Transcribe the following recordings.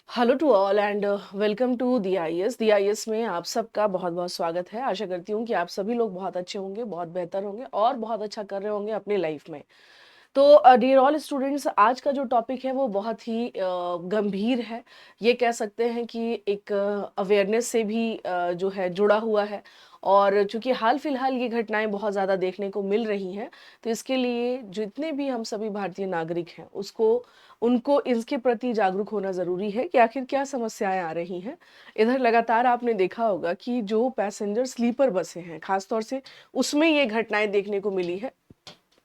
Hello to all and welcome to the IAS. The IAS में आप सबका बहुत बहुत स्वागत है। आशा करती हूँ कि आप सभी लोग बहुत अच्छे होंगे, बहुत बेहतर होंगे और बहुत अच्छा कर रहे होंगे अपनी लाइफ में। तो डियर ऑल स्टूडेंट्स, आज का जो टॉपिक है वो बहुत ही गंभीर है। ये कह सकते हैं कि एक अवेयरनेस से भी जो है जुड़ा हुआ है। और चूंकि हाल फिलहाल ये घटनाएं बहुत ज़्यादा देखने को मिल रही हैं, तो इसके लिए जितने भी हम सभी भारतीय नागरिक हैं उसको उनको इसके प्रति जागरूक होना ज़रूरी है कि आखिर क्या समस्याएं आ रही हैं। इधर लगातार आपने देखा होगा कि जो पैसेंजर स्लीपर बसें हैं, खास तौर से उसमें ये घटनाएं देखने को मिली है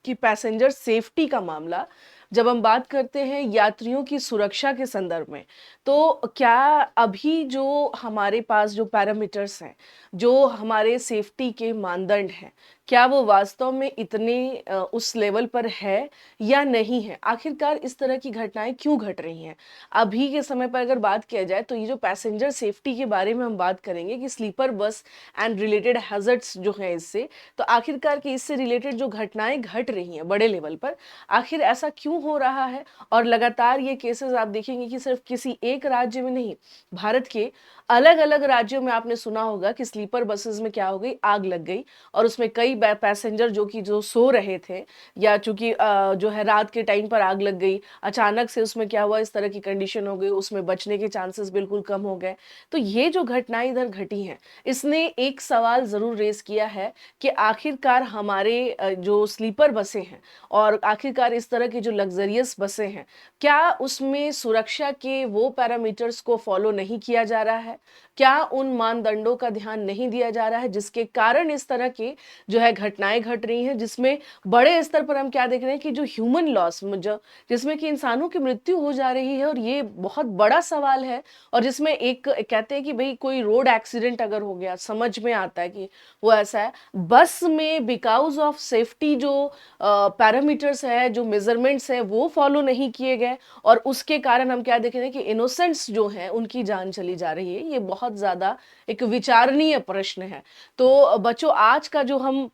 कि पैसेंजर सेफ्टी का मामला, जब हम बात करते हैं यात्रियों की सुरक्षा के संदर्भ में, तो क्या अभी जो हमारे पास जो पैरामीटर्स हैं, जो हमारे सेफ्टी के मानदंड हैं, क्या वो वास्तव में इतने उस लेवल पर है या नहीं है? आखिरकार इस तरह की घटनाएं क्यों घट रही हैं? अभी के समय पर अगर बात किया जाए तो ये जो पैसेंजर सेफ्टी के बारे में हम बात करेंगे कि sleeper bus and related hazards जो हैं इससे, तो आखिरकार कि इससे रिलेटेड जो घटनाएं घट रही हैं बड़े लेवल पर, आखिर ऐसा क्यों हो रहा है? और लगातार ये केसेस आप देखेंगे कि सिर्फ किसी एक राज्य में नहीं, भारत के अलग अलग राज्यों में आपने सुना होगा कि स्लीपर बसेस में क्या हो गई, आग लग गई। और उसमें कई पैसेंजर जो सो रहे थे, या चूंकि जो है रात के टाइम पर आग लग गई, अचानक से उसमें क्या हुआ, इस तरह की कंडीशन हो गई, उसमें बचने के चांसेस बिल्कुल कम हो गए। तो ये जो घटनाएं इधर घटी हैं, इसने एक सवाल जरूर रेज किया है कि आखिरकार हमारे जो स्लीपर बसें हैं और आखिरकार इस तरह की जो लग्जरियस बसें हैं, क्या उसमें सुरक्षा के वो पैरामीटर्स को फॉलो नहीं किया जा रहा है? क्या उन मानदंडों का ध्यान नहीं दिया जा रहा है जिसके कारण इस तरह की जो है घटनाएं घट रही हैं, जिसमें बड़े स्तर पर हम क्या देख रहे हैं कि जो ह्यूमन लॉस, जो जिसमें कि इंसानों की मृत्यु हो जा रही है, और ये बहुत बड़ा सवाल है। और जिसमें एक कहते हैं कि भाई कोई रोड एक्सीडेंट अगर हो गया, समझ में आता है कि वो ऐसा है, बस में बिकॉज ऑफ सेफ्टी जो पैरामीटर्स है, जो मेजरमेंट्स है, वो फॉलो नहीं किए गए, और उसके कारण हम क्या देख रहे हैं कि इनोसेंट्स जो हैं उनकी जान चली जा रही है। ये बहुत ज्यादा एक विचारणीय प्रश्न है। तो बच्चों, आज का जो हम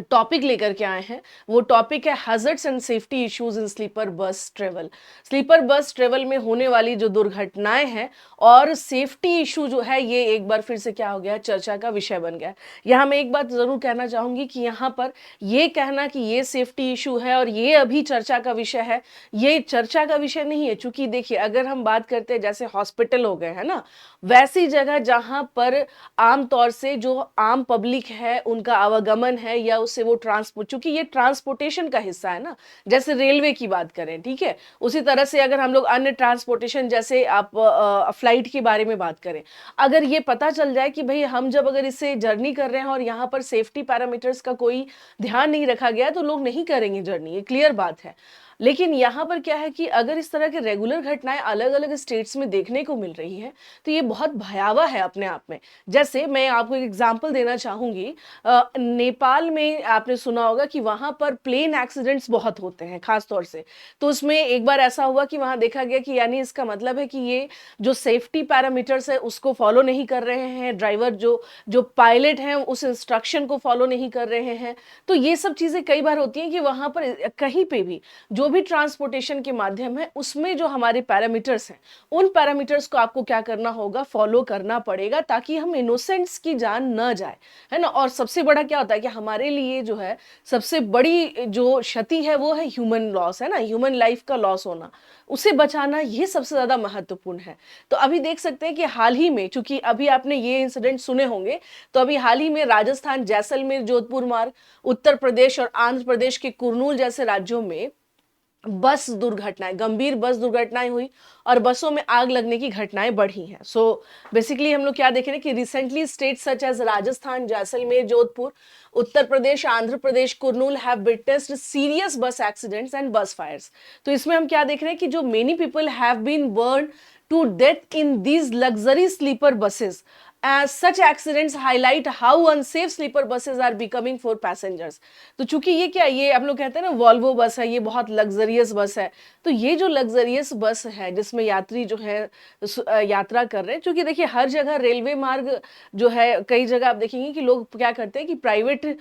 टॉपिक लेकर के आए हैं, वो टॉपिक है hazards and safety issues in sleeper bus travel. Sleeper bus travel में होने वाली जो दुर्घटनाएं हैं और सेफ्टी इशू जो है, ये एक बार फिर से क्या हो गया, चर्चा का विषय बन गया। यहाँ मैं एक बात जरूर कहना चाहूंगी कि यहाँ पर ये कहना कि ये सेफ्टी इशू है और ये अभी चर्चा का विषय है, ये चर्चा का विषय नहीं है। चूंकि देखिए, अगर हम बात करते हैं जैसे हॉस्पिटल हो गए है ना, वैसी जगह जहां पर आमतौर से जो आम पब्लिक है उनका आवागमन है, या उससे वो ट्रांसपोर्ट, चूंकि ये ट्रांसपोर्टेशन का हिस्सा है ना, जैसे रेलवे की बात करें, ठीक है, उसी तरह से अगर हम लोग अन्य ट्रांसपोर्टेशन, जैसे आप फ्लाइट के बारे में बात करें, अगर ये पता चल जाए कि भाई हम जब अगर इससे जर्नी कर रहे हैं और यहाँ पर सेफ्टी पैरामीटर्स का कोई ध्यान नहीं रखा गया है, तो लोग नहीं करेंगे जर्नी, ये क्लियर बात है। लेकिन यहाँ पर क्या है कि अगर इस तरह के रेगुलर घटनाएं अलग अलग स्टेट्स में देखने को मिल रही हैं, तो ये बहुत भयावह है अपने आप में। जैसे मैं आपको एक एग्जांपल देना चाहूंगी, नेपाल में आपने सुना होगा कि वहां पर प्लेन एक्सीडेंट्स बहुत होते हैं खास तौर से। तो उसमें एक बार ऐसा हुआ कि वहां देखा गया कि यानी इसका मतलब है कि ये जो सेफ्टी पैरामीटर्स है उसको फॉलो नहीं कर रहे हैं ड्राइवर, जो जो पायलट हैं उस इंस्ट्रक्शन को फॉलो नहीं कर रहे हैं। तो ये सब चीजें कई बार होती हैं कि वहां पर कहीं पे भी जो भी ट्रांसपोर्टेशन के माध्यम है, उसमें जो हमारे पैरामीटर्स हैं, उन पैरामीटर्स को आपको क्या करना होगा, फॉलो करना पड़ेगा, ताकि हम इनोसेंट्स की जान न जाए, है ना। और सबसे बड़ा क्या होता है कि हमारे लिए जो है सबसे बड़ी जो क्षति है वो है ह्यूमन लॉस, है ना, ह्यूमन लाइफ का लॉस होना, उसे बचाना, ये सबसे ज्यादा महत्वपूर्ण है। तो अभी देख सकते हैं कि हाल ही में, चूंकि अभी आपने ये इंसिडेंट सुने होंगे, तो अभी हाल ही में राजस्थान, जैसलमेर, जोधपुर मार्ग, उत्तर प्रदेश और आंध्र प्रदेश के कुर्नूल जैसे राज्यों में बस दुर्घटनाएं, गंभीर बस दुर्घटनाएं हुई और बसों में आग लगने की घटनाएं बढ़ी हैं। सो बेसिकली हम लोग क्या देख रहे हैं कि recently states such as Rajasthan, Jaisalmer, Jodhpur, Uttar Pradesh, Andhra Pradesh, Kurnool have witnessed serious bus accidents and bus fires. तो इसमें हम क्या देख रहे हैं कि जो many people have been burn to death in these luxury sleeper buses, as such accidents highlight how unsafe sleeper buses are becoming for passengers। तो चूंकि ये क्या, ये हम लोग कहते हैं ना वॉल्वो बस है, ये बहुत लग्जरियस बस है। तो ये जो लग्जरियस बस है जिसमें यात्री जो है यात्रा कर रहे हैं, चूंकि देखिए हर जगह रेलवे मार्ग जो है, कई जगह आप देखेंगे कि लोग क्या करते हैं कि प्राइवेट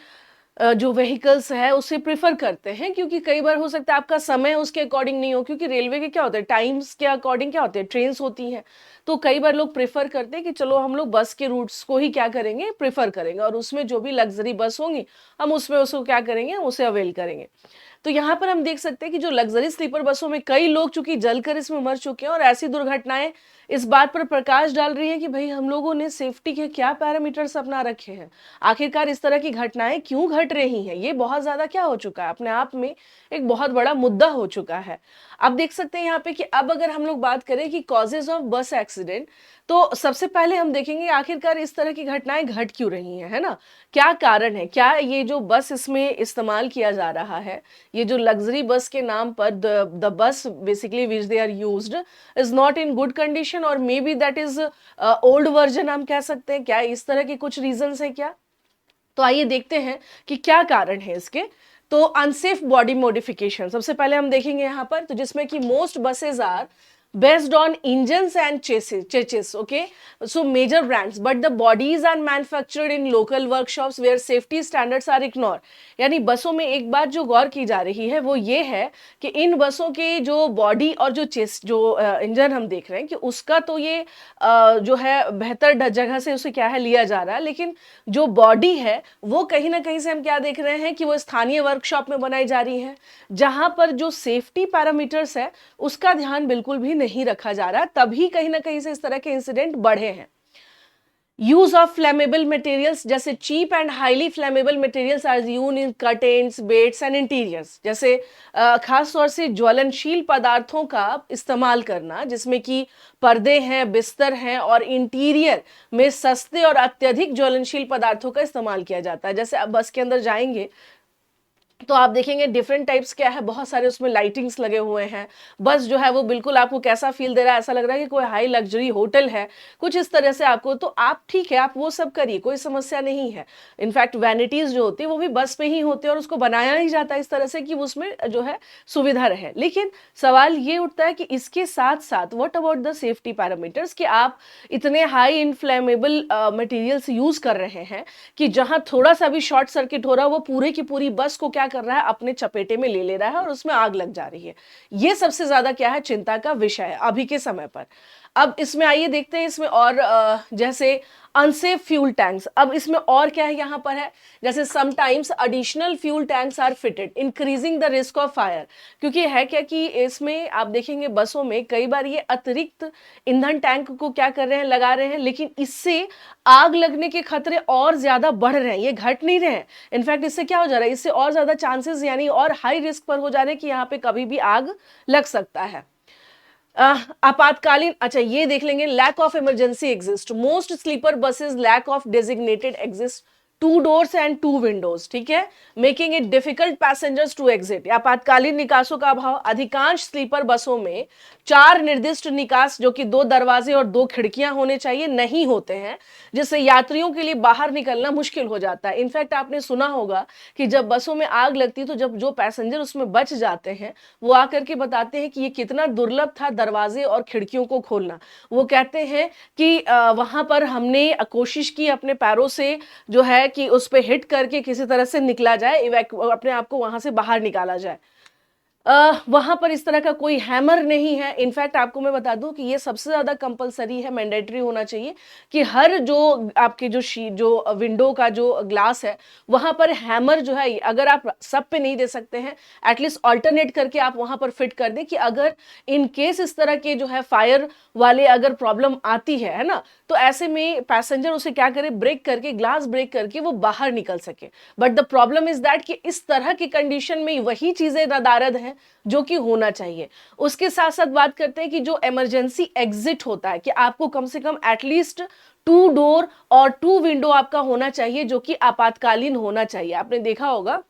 जो व्हीकल्स है उसे प्रेफर करते हैं, क्योंकि कई बार हो सकता है आपका समय उसके अकॉर्डिंग नहीं हो, क्योंकि रेलवे के क्या होता है टाइम्स के अकॉर्डिंग क्या होते हैं ट्रेन्स होती हैं। तो कई बार लोग प्रेफर करते हैं कि चलो हम लोग बस के रूट्स को ही क्या करेंगे प्रेफर करेंगे, और उसमें जो भी लग्जरी बस होंगी हम उसमें उसको क्या करेंगे उसे अवेल करेंगे। तो यहाँ पर हम देख सकते हैं कि जो लग्जरी स्लीपर बसों में कई लोग चूंकि जलकर इसमें मर चुके हैं, और ऐसी दुर्घटनाएं इस बात पर प्रकाश डाल रही है कि भाई हम लोगों ने सेफ्टी के क्या पैरामीटर्स अपना रखे हैं, आखिरकार इस तरह की घटनाएं क्यों घट रही हैं। ये बहुत ज्यादा क्या हो चुका है, अपने आप में एक बहुत बड़ा मुद्दा हो चुका है। अब देख सकते हैं यहाँ पे कि अब अगर हम लोग बात करें कि कॉजेज ऑफ बस एक्सीडेंट, तो सबसे पहले हम देखेंगे आखिरकार इस तरह की घटनाएं घट क्यों रही हैं, है ना। क्या कारण है, क्या ये जो बस इसमें इस्तेमाल किया जा रहा है, ये जो लग्जरी बस के नाम पर the bus basically which they are used is not in good condition, और may be that is old version हम कह सकते हैं। क्या इस तरह के कुछ रीजंस हैं क्या? तो आइए देखते हैं कि क्या कारण है इसके। तो अनसेफ बॉडी मॉडिफिकेशन सबसे पहले हम देखेंगे यहाँ पर, तो जिसमें कि most buses are based on engines and chassis, okay, so major brands, but the bodies are manufactured in local workshops where safety standards are ignored। यानी बसों में एक बात जो गौर की जा रही है वो ये है कि इन बसों के जो बॉडी और जो चेस जो इंजन हम देख रहे हैं कि उसका तो ये जो है बेहतर जगह से उसे क्या है लिया जा रहा है, लेकिन जो बॉडी है वो कहीं ना कहीं से हम क्या देख रहे हैं कि वो स्थानीय वर्कशॉप में बनाई जा रही है, जहां पर जो सेफ्टी पैरामीटर्स है उसका ध्यान बिल्कुल भी नहीं रखा जा रहा, तभी कहीं ना कहीं से इस तरह के इंसिडेंट बढ़े हैं। यूज ऑफ फ्लेमेबल मटेरियल्स, जैसे cheap and highly flammable materials are use in curtains, beds and interiors, जैसे खास तौर से ज्वलनशील पदार्थों का इस्तेमाल करना, जिसमें कि पर्दे हैं, बिस्तर हैं, और इंटीरियर में सस्ते और अत्यधिक ज्वलनशील पदार्थों का इस्तेमाल किया जाता है। जैसे अब बस के अंदर जाएंगे तो आप देखेंगे डिफरेंट टाइप्स क्या है, बहुत सारे उसमें लाइटिंग्स लगे हुए हैं। बस जो है वो बिल्कुल आपको कैसा फील दे रहा है, ऐसा लग रहा है कि कोई हाई लग्जरी होटल है, कुछ इस तरह से आपको। तो आप ठीक है, आप वो सब करिए, कोई समस्या नहीं है। इनफैक्ट वैनिटीज जो होती है वो भी बस पे ही होते हैं, और उसको बनाया ही जाता है इस तरह से कि उसमें जो है सुविधा रहे। लेकिन सवाल ये उठता है कि इसके साथ साथ what about the safety parameters, कि आप इतने हाई इनफ्लेमेबल मटेरियल्स यूज कर रहे हैं कि जहां थोड़ा सा भी शॉर्ट सर्किट हो रहा है वो पूरे की पूरी बस को क्या कर रहा है अपने चपेटे में ले रहा है, और उसमें आग लग जा रही है। ये सबसे ज्यादा क्या है चिंता का विषय है अभी के समय पर। अब इसमें आइए देखते हैं इसमें और जैसे अनसेफ फ्यूल टैंक्स। अब इसमें और क्या है यहाँ पर है, जैसे sometimes additional fuel tanks are fitted increasing the risk of fire, क्योंकि है क्या कि इसमें आप देखेंगे बसों में कई बार ये अतिरिक्त ईंधन टैंक को क्या कर रहे हैं लगा रहे हैं, लेकिन इससे आग लगने के खतरे और ज्यादा बढ़ रहे हैं, ये घट नहीं रहे हैं। इनफैक्ट इससे क्या हो जा रहा है, इससे और ज्यादा चांसेस यानी और हाई रिस्क पर हो जा रहे हैं कि यहाँ पे कभी भी आग लग सकता है। आपातकालीन, अच्छा ये देख लेंगे, lack of emergency exits, most sleeper buses lack of designated exits, 2 doors and 2 windows, ठीक है, making it difficult passengers to exit. आपातकालीन निकासों का अभाव, अधिकांश स्लीपर बसों में 4 निर्दिष्ट निकास जो कि 2 दरवाजे और 2 खिड़कियां होने चाहिए नहीं होते हैं, जिससे यात्रियों के लिए बाहर निकलना मुश्किल हो जाता है। इनफैक्ट आपने सुना होगा कि जब बसों में आग लगती है तो जब जो पैसेंजर उसमें बच जाते हैं वो आकर के बताते हैं कि ये कितना दुर्लभ था दरवाजे और खिड़कियों को खोलना। वो कहते हैं कि वहां पर हमने कोशिश की अपने पैरों से जो है कि उस पे हिट करके किसी तरह से निकला जाए, अपने आप को वहां से बाहर निकाला जाए। वहां पर इस तरह का कोई हैमर नहीं है। इनफैक्ट आपको मैं बता दूं कि ये सबसे ज्यादा कंपलसरी है, मैंडेटरी होना चाहिए कि हर जो आपके जो विंडो का जो ग्लास है वहां पर हैमर जो है, अगर आप सब पे नहीं दे सकते हैं एटलीस्ट ऑल्टरनेट करके आप वहां पर फिट कर दें, कि अगर इन केस इस तरह के जो है फायर वाले अगर प्रॉब्लम आती है ना, तो ऐसे में पैसेंजर उसे क्या करे, ब्रेक करके, ग्लास ब्रेक करके वो बाहर निकल सके। But the problem is that कि इस तरह की कंडीशन में वही चीजें नदारद हैं जो कि होना चाहिए। उसके साथ साथ बात करते हैं कि जो इमरजेंसी एग्जिट होता है कि आपको कम से कम एटलीस्ट 2 door और 2 window आपका होना चाहिए, जो कि आपातकालीन होना चाहिए। आपने देखा होगा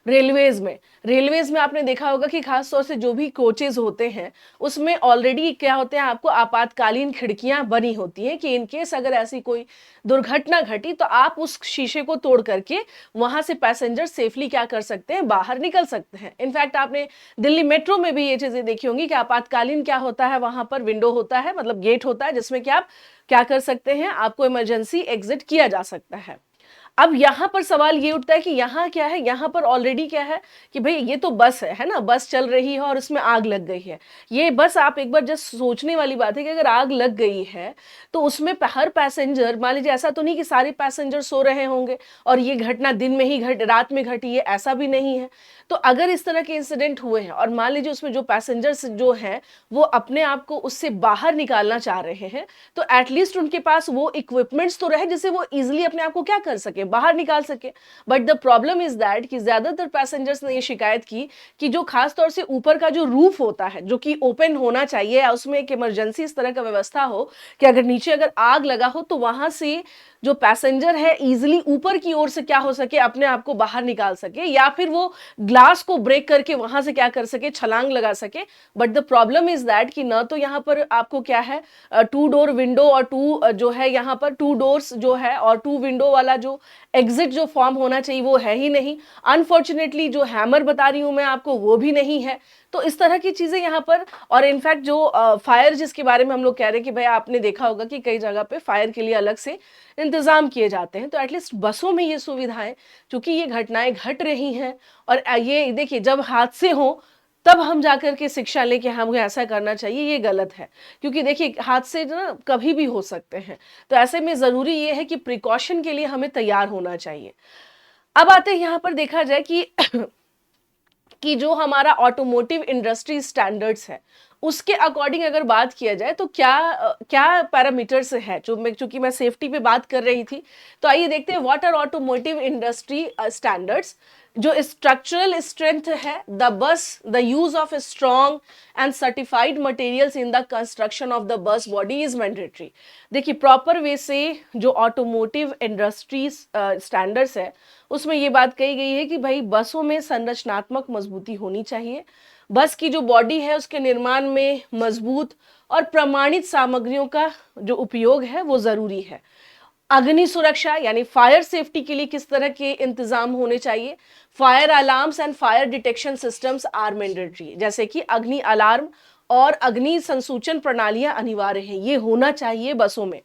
रेलवेज में आपने देखा होगा कि खास तौर से जो भी कोचेज होते हैं उसमें ऑलरेडी क्या होते हैं, आपको आपातकालीन खिड़कियां बनी होती हैं कि इनकेस अगर ऐसी कोई दुर्घटना घटी तो आप उस शीशे को तोड़ करके वहां से पैसेंजर सेफली क्या कर सकते हैं, बाहर निकल सकते हैं। इनफैक्ट आपने दिल्ली मेट्रो में भी ये चीजें देखी होंगी कि आपातकालीन क्या होता है, वहां पर विंडो होता है, मतलब गेट होता है, जिसमें कि आप क्या कर सकते हैं, आपको इमरजेंसी एग्जिट किया जा सकता है। अब यहाँ पर सवाल ये उठता है कि यहाँ क्या है, यहाँ पर ऑलरेडी क्या है कि भाई ये तो बस है ना, बस चल रही है और उसमें आग लग गई है। ये बस आप एक बार जस्ट सोचने वाली बात है कि अगर आग लग गई है तो उसमें हर पैसेंजर, मान लीजिए ऐसा तो नहीं कि सारे पैसेंजर सो रहे होंगे और ये घटना दिन में ही रात में घटी है, ऐसा भी नहीं है। तो अगर इस तरह के इंसिडेंट हुए हैं और मान लीजिए उसमें जो पैसेंजर्स जो हैं वो अपने आप को उससे बाहर निकालना चाह रहे हैं, तो एटलीस्ट उनके पास वो इक्विपमेंट्स तो रहे जिससे वो इजिली अपने आप को क्या कर सके, बाहर निकाल सके। But the problem is that कि ज्यादातर पैसेंजर्स ने ये शिकायत की कि जो खास तौर से ऊपर का जो रूफ होता है जो कि ओपन होना चाहिए या उसमें एक इमरजेंसी इस तरह का व्यवस्था हो कि अगर नीचे अगर आग लगा हो तो वहां से जो पैसेंजर है इजिली ऊपर की ओर से क्या हो सके, अपने आप को बाहर निकाल सके या फिर वो ग्लास को ब्रेक करके वहां से क्या कर सके, छलांग लगा सके। But the problem is that कि ना तो यहाँ पर आपको क्या है 2 डोर विंडो और जो है यहाँ पर 2 डोर्स जो है और 2 विंडो वाला जो एग्जिट जो फॉर्म होना चाहिए वो है ही नहीं। अनफॉर्चुनेटली जो हैमर बता रही हूं मैं आपको वो भी नहीं है। तो इस तरह की चीजें यहाँ पर, और इनफैक्ट जो फायर जिसके बारे में हम लोग कह रहे हैं कि भाई आपने देखा होगा कि कई जगह पे फायर के लिए अलग से इंतजाम किए जाते हैं, तो एटलीस्ट बसों में ये सुविधाएं, क्योंकि ये घटनाएं घट रही हैं और ये देखिए जब हादसे हो तब हम जाकर के शिक्षा लें कि हमें ऐसा करना चाहिए, ये गलत है। क्योंकि देखिए हादसे ना कभी भी हो सकते हैं, तो ऐसे में जरूरी ये है कि प्रिकॉशन के लिए हमें तैयार होना चाहिए। अब आते हैं यहाँ पर देखा जाए कि कि जो हमारा ऑटोमोटिव इंडस्ट्री स्टैंडर्ड्स है उसके अकॉर्डिंग अगर बात किया जाए तो क्या पैरामीटर्स है, चूंकि मैं सेफ्टी पे बात कर रही थी, तो आइए देखते हैं what are automotive industry standards. जो स्ट्रक्चरल स्ट्रेंथ है, the bus, the use of strong and certified materials in the construction of the bus body is mandatory. देखिए प्रॉपर वे से जो ऑटोमोटिव इंडस्ट्री स्टैंडर्ड्स है उसमें ये बात कही गई है कि भाई बसों में संरचनात्मक मजबूती होनी चाहिए, बस की जो बॉडी है उसके निर्माण में मजबूत और प्रमाणित सामग्रियों का जो उपयोग है वो जरूरी है। अग्नि सुरक्षा यानी फायर सेफ्टी के लिए किस तरह के इंतजाम होने चाहिए, fire alarms and fire detection systems are mandatory, जैसे कि अग्नि अलार्म और अग्नि संसूचन प्रणालियां अनिवार्य हैं, ये होना चाहिए बसों में।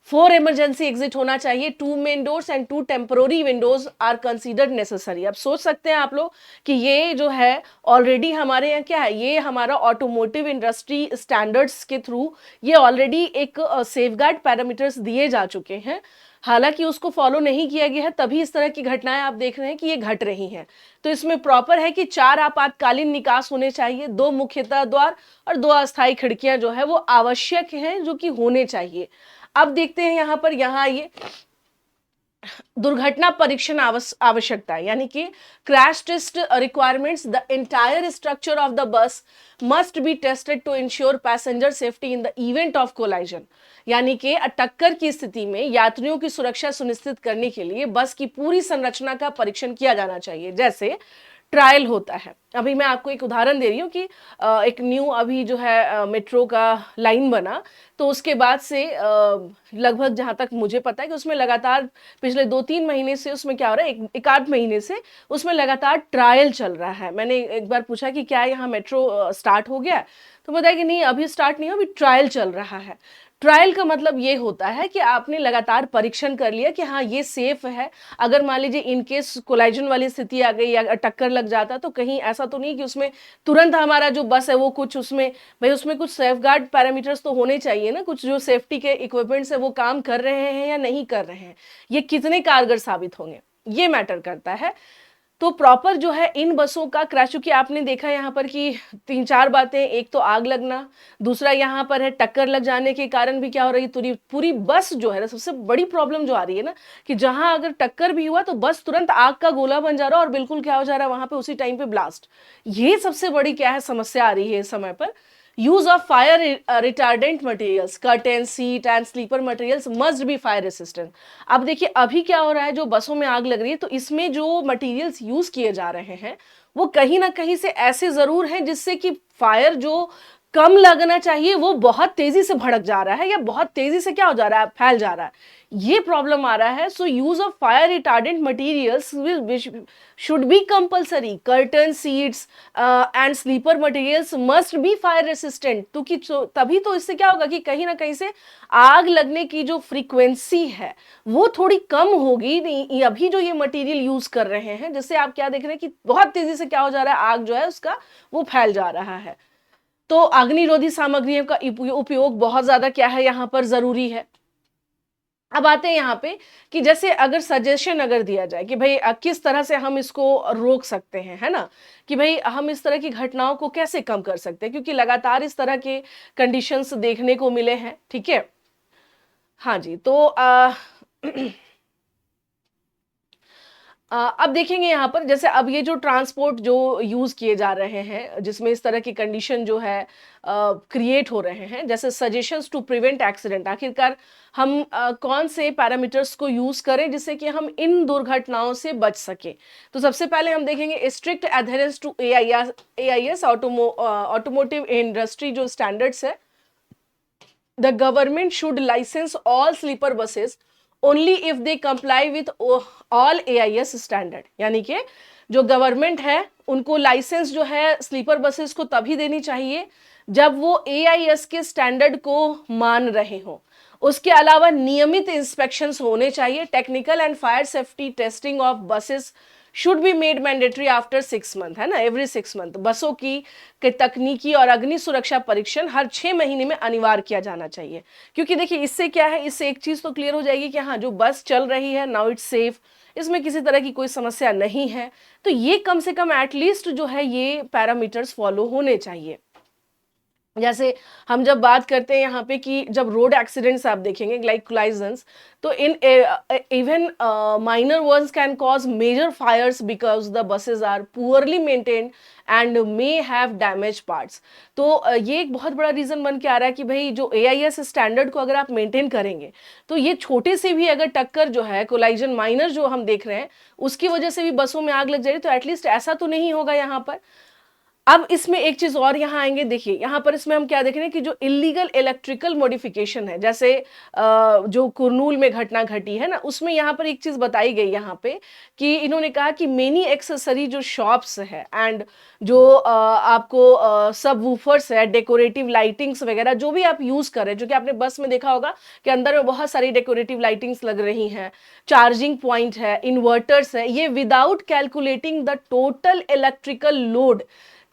4 इमरजेंसी एग्जिट होना चाहिए, 2 main doors and 2 temporary windows are considered necessary. अब सोच सकते हैं आप लोग कि ये जो है ऑलरेडी हमारे यहाँ क्या है, ये हमारा ऑटोमोटिव इंडस्ट्री स्टैंडर्ड्स के थ्रू ये ऑलरेडी एक सेफगार्ड पैरामीटर्स दिए जा चुके हैं, हालांकि उसको फॉलो नहीं किया गया है, तभी इस तरह की घटनाएं आप देख रहे हैं कि ये घट रही हैं। तो इसमें प्रॉपर है कि 4 आपातकालीन निकास होने चाहिए, 2 मुख्यतः द्वार और 2 अस्थायी खिड़कियां जो है वो आवश्यक हैं, जो कि होने चाहिए। अब देखते हैं यहाँ पर, यहाँ ये दुर्घटना परीक्षण आवश्यकता यानी कि crash test requirements, the entire structure of the bus must be tested to ensure passenger safety in the event of collision. यानी कि टक्कर की स्थिति में यात्रियों की सुरक्षा सुनिश्चित करने के लिए बस की पूरी संरचना का परीक्षण किया जाना चाहिए, जैसे ट्रायल होता है। अभी मैं आपको एक उदाहरण दे रही हूँ कि एक न्यू अभी जो है मेट्रो का लाइन बना, तो उसके बाद से लगभग जहाँ तक मुझे पता है कि उसमें लगातार पिछले 2-3 महीने से उसमें क्या हो रहा है, एक आध महीने से उसमें लगातार ट्रायल चल रहा है। मैंने एक बार पूछा कि क्या यहाँ मेट्रो स्टार्ट हो गया, तो बताया कि नहीं अभी स्टार्ट नहीं हो, अभी ट्रायल चल रहा है। ट्रायल का मतलब ये होता है कि आपने लगातार परीक्षण कर लिया कि हाँ ये सेफ है, अगर मान लीजिए इनकेस कोलाइजन वाली स्थिति आ गई या टक्कर लग जाता तो कहीं ऐसा तो नहीं कि उसमें तुरंत हमारा जो बस है वो कुछ उसमें, भाई उसमें कुछ सेफगार्ड पैरामीटर्स तो होने चाहिए ना, कुछ जो सेफ्टी के इक्विपमेंट्स है वो काम कर रहे हैं या नहीं कर रहे हैं, ये कितने कारगर साबित होंगे, ये मैटर करता है। तो प्रॉपर जो है इन बसों का क्रैश, चूंकि आपने देखा यहाँ पर कि 3-4 बातें, एक तो आग लगना, दूसरा यहाँ पर है टक्कर लग जाने के कारण भी क्या हो रही, पूरी बस जो है ना, सबसे बड़ी प्रॉब्लम जो आ रही है ना कि जहां अगर टक्कर भी हुआ तो बस तुरंत आग का गोला बन जा रहा है और बिल्कुल क्या हो जा रहा है वहां पे उसी टाइम पे ब्लास्ट। ये सबसे बड़ी क्या है समस्या आ रही है इस समय पर। Use of fire retardant materials, curtain, seat and sleeper materials must be fire resistant. अब देखिए अभी क्या हो रहा है, जो बसों में आग लग रही है तो इसमें जो मटेरियल्स यूज किए जा रहे हैं वो कहीं ना कहीं से ऐसे जरूर हैं जिससे कि फायर जो कम लगना चाहिए वो बहुत तेजी से भड़क जा रहा है या बहुत तेजी से क्या हो जा रहा है, फैल जा रहा है, ये प्रॉब्लम आ रहा है। So use of fire retardant materials should be compulsory. Curtain, seats and sleeper materials must be fire resistant, क्योंकि तभी तो इससे क्या होगा कि कहीं ना कहीं से आग लगने की जो फ्रीक्वेंसी है वो थोड़ी कम होगी। नहीं, अभी जो ये मटेरियल यूज कर रहे हैं जिससे आप क्या देख रहे हैं कि बहुत तेजी से क्या हो जा रहा है, आग जो है उसका वो फैल जा रहा है। तो अग्निरोधी सामग्रियों का उपयोग बहुत ज्यादा क्या है यहाँ पर जरूरी है। अब आते हैं यहाँ पे कि जैसे अगर सजेशन अगर दिया जाए कि भाई किस तरह से हम इसको रोक सकते हैं, है ना, कि भाई हम इस तरह की घटनाओं को कैसे कम कर सकते हैं, क्योंकि लगातार इस तरह के कंडीशंस देखने को मिले हैं, ठीक है। हाँ जी, तो अब देखेंगे यहाँ पर जैसे अब ये जो ट्रांसपोर्ट जो यूज किए जा रहे हैं जिसमें इस तरह की कंडीशन जो है क्रिएट हो रहे हैं, जैसे सजेशंस टू प्रिवेंट एक्सीडेंट, आखिरकार हम कौन से पैरामीटर्स को यूज करें जिससे कि हम इन दुर्घटनाओं से बच सके। तो सबसे पहले हम देखेंगे strict adherence to AIS automotive industry जो स्टैंडर्ड्स है। The government should license all sleeper buses only if they comply with all AIS standard, यानी कि जो गवर्नमेंट है उनको लाइसेंस जो है स्लीपर बसेस को तभी देनी चाहिए जब वो AIS के स्टैंडर्ड को मान रहे हो। उसके अलावा नियमित इंस्पेक्शंस होने चाहिए। Technical and fire safety testing of buses should be made mandatory after 6 month, है ना, एवरी 6 मंथ। बसों की तकनीकी और अग्नि सुरक्षा परीक्षण हर 6 महीने में अनिवार्य किया जाना चाहिए। क्योंकि देखिए इससे क्या है, इससे एक चीज तो क्लियर हो जाएगी कि हाँ जो बस चल रही है नाउ इट्स सेफ, इसमें किसी तरह की कोई समस्या नहीं है। तो ये कम से कम एटलीस्ट जो है ये पैरामीटर्स फॉलो होने चाहिए। जैसे हम जब बात करते हैं यहाँ पे कि जब रोड एक्सीडेंट्स आप देखेंगे लाइक कोलाइजन्स, तो in even minor ones can cause major fires because the buses are poorly maintained and may have damage parts. तो ये एक बहुत बड़ा रीजन बन के आ रहा है कि भाई जो AIS स्टैंडर्ड को अगर आप मेंटेन करेंगे तो ये छोटे से भी अगर टक्कर जो है कोलाइजन माइनर जो हम देख रहे हैं उसकी वजह से भी बसों में आग लग जाएगी, तो एटलीस्ट ऐसा तो नहीं होगा यहाँ पर। अब इसमें एक चीज और यहाँ आएंगे, देखिए यहाँ पर इसमें हम क्या देख रहे हैं कि जो इलीगल इलेक्ट्रिकल मॉडिफिकेशन है, जैसे जो कुरनूल में घटना घटी है ना, उसमें यहाँ पर एक चीज बताई गई यहाँ पे कि इन्होंने कहा कि मेनी एक्सेसरी जो शॉप्स है एंड जो आपको सब वूफर्स है, डेकोरेटिव लाइटिंग्स वगैरह जो भी आप यूज कर रहे हैं, जो कि आपने बस में देखा होगा कि अंदर में बहुत सारी डेकोरेटिव लाइटिंग्स लग रही हैं, चार्जिंग पॉइंट है, इन्वर्टर्स है, ये without calculating the total electrical load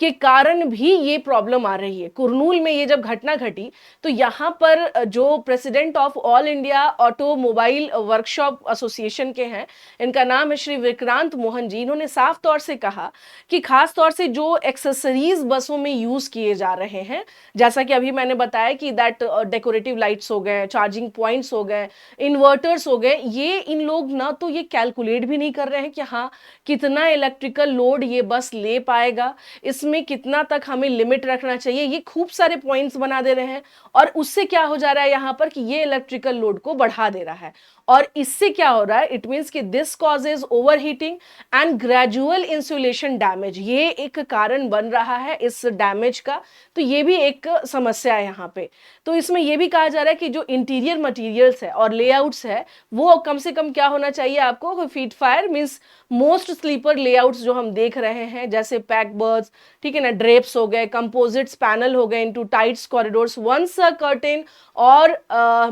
के कारण भी ये प्रॉब्लम आ रही है। कुरनूल में ये जब घटना घटी तो यहाँ पर जो president of all India automobile workshop association के हैं, इनका नाम है श्री विक्रांत मोहन जी, इन्होंने साफ तौर से कहा कि खास तौर से जो एक्सेसरीज बसों में यूज किए जा रहे हैं, जैसा कि अभी मैंने बताया कि दैट डेकोरेटिव लाइट्स हो गए, चार्जिंग पॉइंट्स हो गए, इन्वर्टर्स हो गए, ये इन लोग ना तो ये कैलकुलेट भी नहीं कर रहे हैं कि हाँ कितना इलेक्ट्रिकल लोड ये बस ले पाएगा, इसमें कितना तक हमें लिमिट रखना चाहिए, ये खूब सारे पॉइंट्स बना दे रहे हैं। और उससे क्या हो जा रहा है यहाँ पर कि ये इलेक्ट्रिकल लोड को बढ़ा दे रहा है, और इससे क्या हो रहा है, इट मींस कि this causes overheating and gradual insulation damage, ये एक कारण बन रहा है इस डैमेज का। तो ये भी एक समस्या है यहाँ पे। तो इसमें यह भी कहा जा रहा है कि जो इंटीरियर मटेरियल्स है और लेआउट्स है वो कम से कम क्या होना चाहिए आपको, feet fire means most sleeper layouts जो हम देख रहे हैं, जैसे पैक बर्ड्स, ठीक है ना, ड्रेप्स हो गए, कंपोजिट्स पैनल हो गए into tights corridors, once a curtain और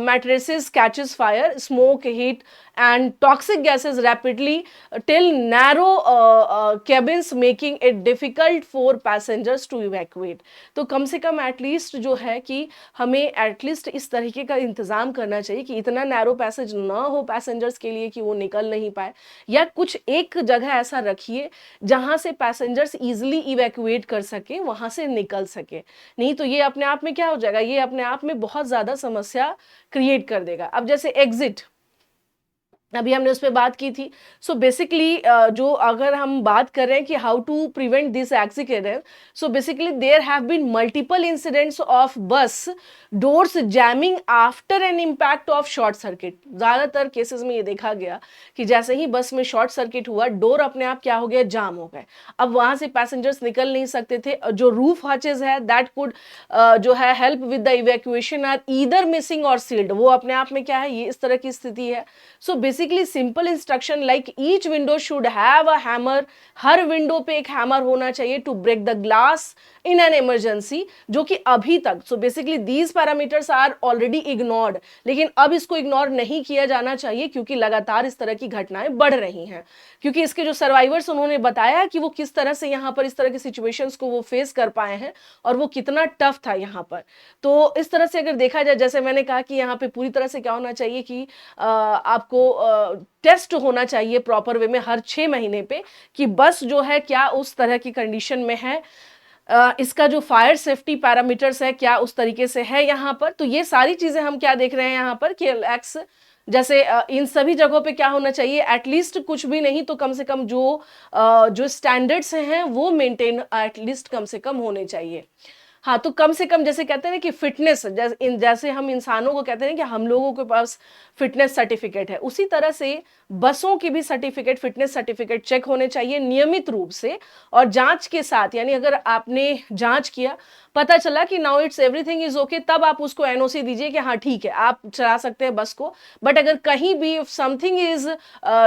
mattresses catches fire, smoke, heat and toxic gases rapidly till narrow cabins making it difficult for passengers to evacuate। तो कम से कम एटलीस्ट जो है कि हमें एटलीस्ट इस तरीके का इंतजाम करना चाहिए कि इतना नैरो पैसेज ना हो पैसेंजर्स के लिए कि वो निकल नहीं पाए, या कुछ एक जगह ऐसा रखिए जहां से पैसेंजर्स इजिली इवैक्यूएट कर सके, वहां से निकल सके। नहीं तो ये अपने आप में क्या हो जाएगा, ये अपने आप में बहुत ज्यादा समस्या क्रिएट कर देगा। अब जैसे एग्जिट अभी हमने उस पे बात की थी। सो बेसिकली जो अगर हम बात कर रहे हैं कि how to prevent this accident, so basically there have been multiple incidents of bus doors jamming after an impact of short circuit. ज़्यादातर केसेस में ये देखा गया कि जैसे ही बस में शॉर्ट सर्किट हुआ, डोर अपने आप क्या हो गया, जाम हो गए। अब वहां से पैसेंजर्स निकल नहीं सकते थे। जो रूफ हचेज है दैट कुड जो है help with the evacuation are either missing or sealed, वो अपने आप में क्या है, ये इस तरह की स्थिति है। So basically simple instruction like each window should have a hammer, हर विंडो पे एक हैमर होना चाहिए to break the glass in an emergency, जो कि अभी तक, so basically these parameters are already ignored, लेकिन अब इसको इग्नोर नहीं किया जाना चाहिए क्योंकि लगातार इस तरह की घटनाएं बढ़ रही हैं। क्योंकि इसके जो सर्वाइवर्स उन्होंने बताया कि वो किस तरह से यहाँ पर इस तरह की सिचुएशंस को वो फेस कर पाए हैं और वो कितना टफ था यहाँ पर। तो इस तरह से अगर देखा जाए, जैसे मैंने कहा कि यहाँ पे पूरी तरह से क्या होना चाहिए कि आपको टेस्ट होना चाहिए प्रॉपर वे में हर 6 महीने पे कि बस जो है क्या उस तरह की कंडीशन में है, इसका जो फायर सेफ्टी पैरामीटर्स है क्या उस तरीके से है यहाँ पर। तो ये सारी चीजें हम क्या देख रहे हैं यहाँ पर कि एक्स जैसे इन सभी जगहों पे क्या होना चाहिए, एटलीस्ट कुछ भी नहीं तो कम से कम जो स्टैंडर्ड्स हैं वो मेंटेन एटलीस्ट कम से कम होने चाहिए। हाँ, तो कम से कम जैसे कहते हैं ना कि फिटनेस, जैसे हम इंसानों को कहते हैं कि हम लोगों के पास फिटनेस सर्टिफिकेट है, उसी तरह से बसों की भी सर्टिफिकेट, फिटनेस सर्टिफिकेट चेक होने चाहिए नियमित रूप से और जांच के साथ। यानी अगर आपने जांच किया, पता चला कि now it's everything is okay, तब आप उसको एनओसी दीजिए कि हाँ ठीक है आप चला सकते हैं बस को। बट अगर कहीं भी समथिंग इज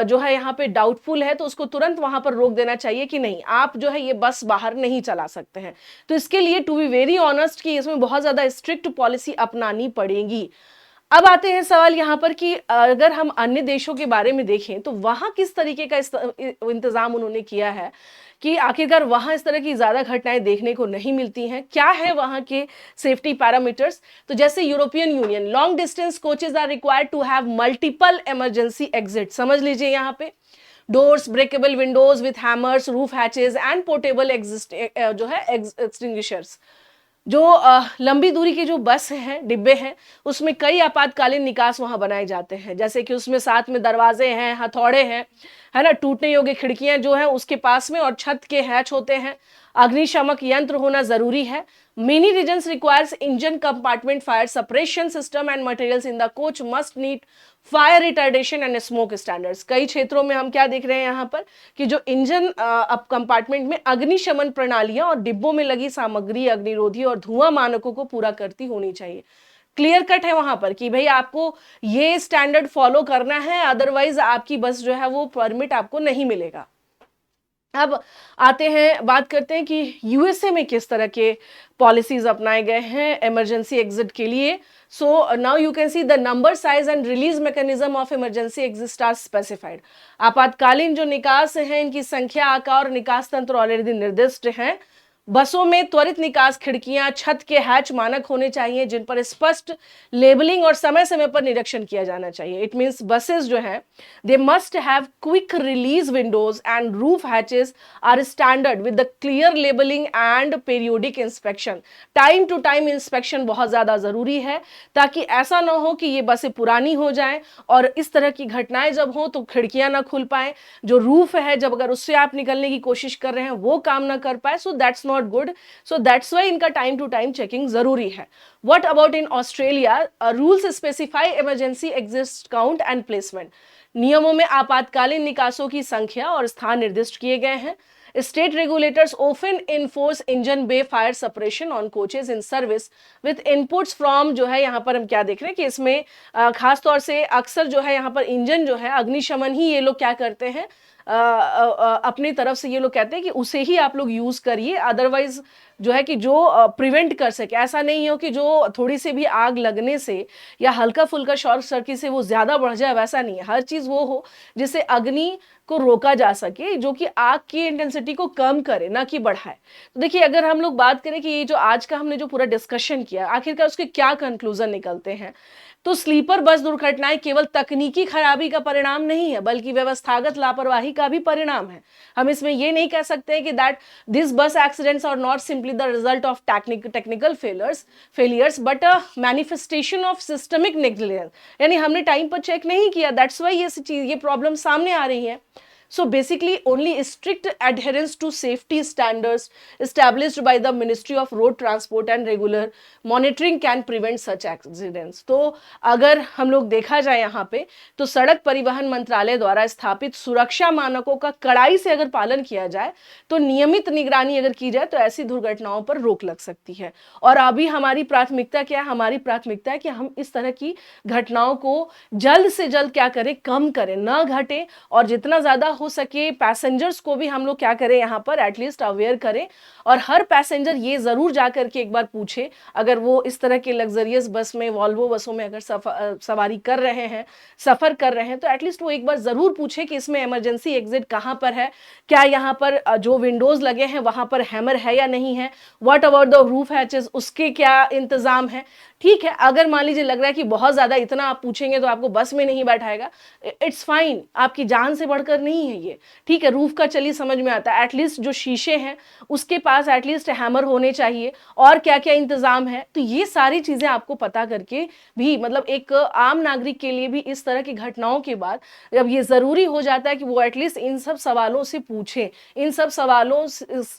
जो है यहाँ पे डाउटफुल है तो उसको तुरंत वहां पर रोक देना चाहिए कि नहीं, आप जो है ये बस बाहर नहीं चला सकते हैं। तो इसके लिए टू बी वेरी ऑनेस्ट कि इसमें बहुत ज्यादा स्ट्रिक्ट पॉलिसी अपनानी पड़ेगी। अब आते हैं सवाल यहाँ पर कि अगर हम अन्य देशों के बारे में देखें तो वहां किस तरीके का इंतजाम उन्होंने किया है कि आखिरकार वहां इस तरह की ज्यादा घटनाएं देखने को नहीं मिलती हैं, क्या है वहां के सेफ्टी पैरामीटर्स। तो जैसे European Union, long distance coaches are required to have multiple emergency exit. समझ लीजिए यहाँ पे doors, breakable windows with hammers, roof hatches and portable जो है एक्सटिंग्विशर्स। जो लंबी दूरी के जो बस हैं, डिब्बे हैं, उसमें कई आपातकालीन निकास वहां बनाए जाते हैं, जैसे कि उसमें साथ में दरवाजे हैं, हथौड़े हैं, है ना, टूटने योग्य खिड़कियां जो हैं उसके पास में, और छत के हैच होते हैं। अग्निशामक यंत्र होना जरूरी है। Many reasons requires engine compartment fire separation system and materials in the coach must need fire retardation and smoke standards. कई क्षेत्रों में हम क्या देख रहे हैं यहाँ पर कि जो इंजन अब कंपार्टमेंट में अग्निशमन प्रणालियां और डिब्बों में लगी सामग्री अग्निरोधी और धुआं मानकों को पूरा करती होनी चाहिए। क्लियर कट है वहां पर कि भाई आपको ये स्टैंडर्ड फॉलो करना है, अदरवाइज आपकी बस जो है वो परमिट आपको नहीं मिलेगा। अब आते हैं, बात करते हैं कि यूएसए में किस तरह के पॉलिसीज अपनाए गए हैं इमरजेंसी एग्जिट के लिए। So now you can see the number, size and release mechanism of emergency exit are specified. आपातकालीन जो निकास हैं इनकी संख्या, आकार और निकास तंत्र ऑलरेडी निर्दिष्ट हैं। बसों में त्वरित निकास खिड़कियां, छत के हैच मानक होने चाहिए जिन पर स्पष्ट लेबलिंग और समय समय पर निरीक्षण किया जाना चाहिए। इट मींस बसेस जो है they must have quick release windows and roof hatches are standard with the clear labelling and periodic inspection. Time to time inspection बहुत ज्यादा जरूरी है ताकि ऐसा ना हो कि ये बसें पुरानी हो जाएं और इस तरह की घटनाएं जब हो तो खिड़कियां ना खुल पाए, जो रूफ है जब अगर उससे आप निकलने की कोशिश कर रहे हैं वो काम ना कर पाए। So that's not good. So that's why इनका टाइम टू टाइम चेकिंग जरूरी है। What about in Australia, rules specify emergency exit count and placement. नियमों में आपातकालीन निकासों की संख्या और स्थान निर्दिष्ट किए गए हैं। State regulators often enforce engine bay fire suppression on coaches in service with inputs from, जो है यहाँ पर हम क्या देख रहे हैं कि इसमें खास तौर से अक्सर जो है यहाँ पर इंजन जो है अग्निशमन ही ये लोग क्या करते हैं, अपनी तरफ से ये लोग कहते हैं कि उसे ही आप लोग यूज करिए, अदरवाइज जो है कि जो प्रिवेंट कर सके। ऐसा नहीं हो कि जो थोड़ी से भी आग लगने से या हल्का फुल्का शॉर्ट सर्किट से वो ज्यादा बढ़ जाए, वैसा नहीं है। हर चीज वो हो जिससे अग्नि को रोका जा सके, जो कि आग की इंटेंसिटी को कम करे, ना कि बढ़ाए। तो देखिए, अगर हम लोग बात करें कि ये जो आज का हमने जो पूरा डिस्कशन किया, आखिरकार उसके क्या कंक्लूजन निकलते हैं, तो स्लीपर बस दुर्घटनाएं केवल तकनीकी खराबी का परिणाम नहीं है, बल्कि व्यवस्थागत लापरवाही का भी परिणाम है। हम इसमें ये नहीं कह सकते कि that this bus accidents are not simply the result of technical failures but a manifestation of systemic negligence. यानी हमने टाइम पर चेक नहीं किया, दैट्स वाई ये प्रॉब्लम सामने आ रही है। So basically, only strict adherence to safety standards established by the Ministry of Road Transport and regular monitoring can prevent such accidents. तो अगर हम लोग देखा जाए यहाँ पे, तो सड़क परिवहन मंत्रालय द्वारा स्थापित सुरक्षा मानकों का कड़ाई से अगर पालन किया जाए, तो नियमित निगरानी अगर की जाए, तो ऐसी दुर्घटनाओं पर रोक लग सकती है। और अभी हमारी प्राथमिकता क्या है? हमारी प्राथमिकता है कि हम इस तरह की घटनाओं को जल्द से जल्द क्या करें, कम करें, ना घटे, और जितना ज्यादा हो सके पैसेंजर्स को भी हम लोग क्या करें, यहाँ पर एटलीस्ट अवेयर करें। और हर पैसेंजर ये जरूर जाकर के एक बार पूछे, अगर वो इस तरह के लग्जरियस बस में, वॉल्वो बसों में अगर सवारी कर रहे हैं, सफर कर रहे हैं, तो एटलीस्ट वो एक बार जरूर पूछे कि इसमें इमरजेंसी एग्जिट कहाँ पर है, क्या यहाँ पर जो विंडोज लगे हैं वहां पर हैमर है या नहीं है, what about the roof hatches, उसके क्या इंतजाम है। ठीक है, अगर मान लीजिए लग रहा है कि बहुत ज्यादा इतना आप पूछेंगे तो आपको बस में नहीं बैठाएगा, इट्स फाइन, आपकी जान से बढ़कर नहीं है ये। ठीक है, रूफ का चलिए समझ में आता है, एटलीस्ट जो शीशे हैं उसके पास एटलीस्ट हैमर होने चाहिए, और क्या क्या इंतजाम है। तो ये सारी चीजें आपको पता करके भी, मतलब एक आम नागरिक के लिए भी इस तरह की घटनाओं के बाद अब ये जरूरी हो जाता है कि वो एटलीस्ट इन सब सवालों से पूछें, इन सब सवालों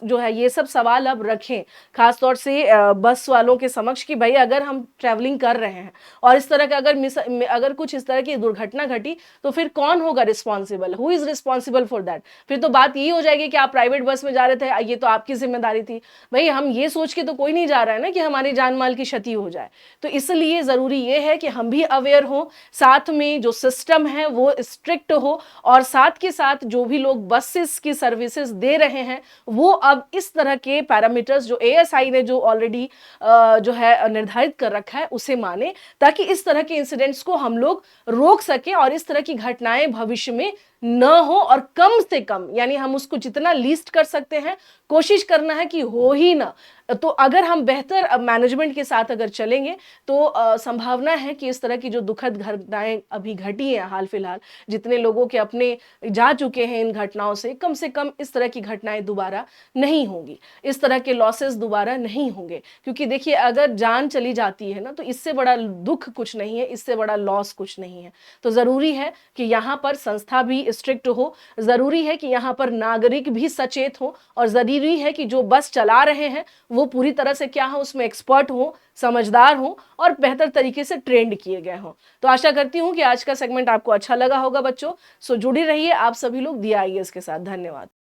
जो है ये सब सवाल अब रखें, खासतौर से बस वालों के समक्ष, कि भाई अगर हम ट्रैवलिंग कर रहे हैं और इस तरह का अगर कुछ इस तरह की दुर्घटना घटी, तो फिर कौन होगा responsible, who is responsible for that. फिर तो बात यही हो जाएगी कि आप प्राइवेट बस में जा रहे थे, ये तो आपकी जिम्मेदारी थी। भाई हम ये सोच के तो कोई नहीं जा रहा है ना कि हमारी जान माल की क्षति हो जाए। तो इसलिए जरूरी ये है कि हम भी अवेयर हो, साथ में जो सिस्टम है वो स्ट्रिक्ट हो, और साथ के साथ जो भी लोग बसेस की सर्विसेज दे रहे हैं वो अब इस तरह के पैरामीटर्स जो एएसआई ने जो ऑलरेडी जो है निर्धारित कर रखा है उसे माने, ताकि इस तरह के इंसिडेंट्स को हम लोग रोक सके और इस तरह की घटनाएं भविष्य में न हो, और कम से कम, यानी हम उसको जितना लीस्ट कर सकते हैं कोशिश करना है कि हो ही ना। तो अगर हम बेहतर मैनेजमेंट के साथ अगर चलेंगे, तो संभावना है कि इस तरह की जो दुखद घटनाएं अभी घटी हैं हाल फिलहाल, जितने लोगों के अपने जा चुके हैं इन घटनाओं से कम इस तरह की घटनाएं दोबारा नहीं होंगी, इस तरह के लॉसेस दोबारा नहीं होंगे। क्योंकि देखिए, अगर जान चली जाती है ना, तो इससे बड़ा दुख कुछ नहीं है, इससे बड़ा लॉस कुछ नहीं है। तो जरूरी है कि यहाँ पर संस्था भी स्ट्रिक्ट हो, जरूरी है कि यहाँ पर नागरिक भी सचेत हो, और जरूरी है कि जो बस चला रहे हैं वो पूरी तरह से क्या हो, उसमें एक्सपर्ट हो, समझदार हो, और बेहतर तरीके से ट्रेंड किए गए हों। तो आशा करती हूं कि आज का सेगमेंट आपको अच्छा लगा होगा बच्चों। सो जुड़े रहिए आप सभी लोग DIS के साथ। धन्यवाद।